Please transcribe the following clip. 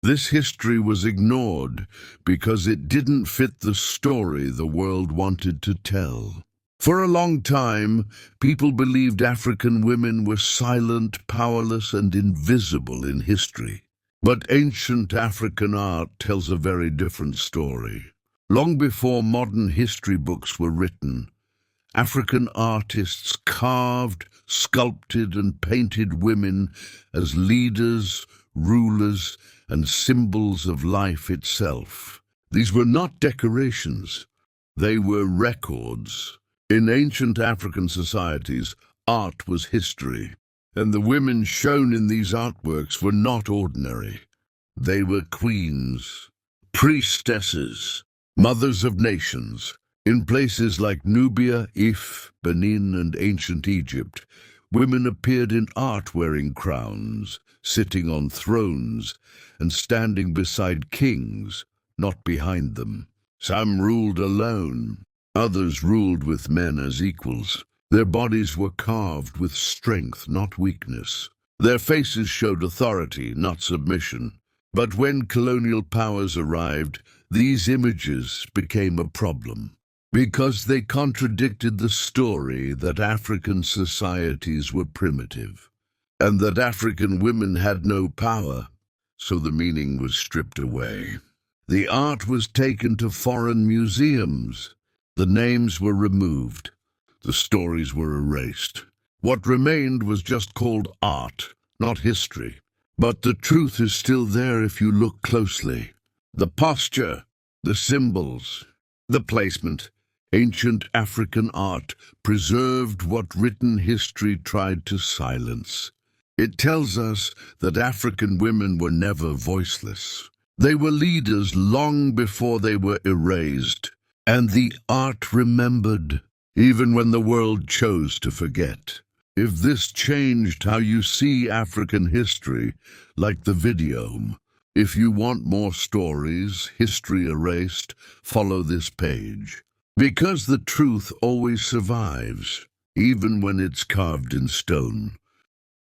This history was ignored because it didn't fit the story the world wanted to tell. For a long time, people believed African women were silent, powerless, and invisible in history. But ancient African art tells a very different story. Long before modern history books were written, African artists carved, sculpted, and painted women as leaders, rulers, and symbols of life itself. These were not decorations, they were records. In ancient African societies, art was history, and the women shown in these artworks were not ordinary. They were queens, priestesses, mothers of nations. In places like Nubia, If, Benin, and ancient Egypt, women appeared in art wearing crowns, sitting on thrones, and standing beside kings, not behind them. Some ruled alone. Others ruled with men as equals. Their bodies were carved with strength, not weakness. Their faces showed authority, not submission. But when colonial powers arrived, these images became a problem, because they contradicted the story that African societies were primitive, and that African women had no power, so the meaning was stripped away. The art was taken to foreign museums. The names were removed. The stories were erased. What remained was just called art, not history. But the truth is still there if you look closely. The posture, the symbols, the placement. Ancient African art preserved what written history tried to silence. It tells us that African women were never voiceless. They were leaders long before they were erased. And the art remembered, even when the world chose to forget. If this changed how you see African history, like the video, if you want more stories, history erased, follow this page. Because the truth always survives, even when it's carved in stone.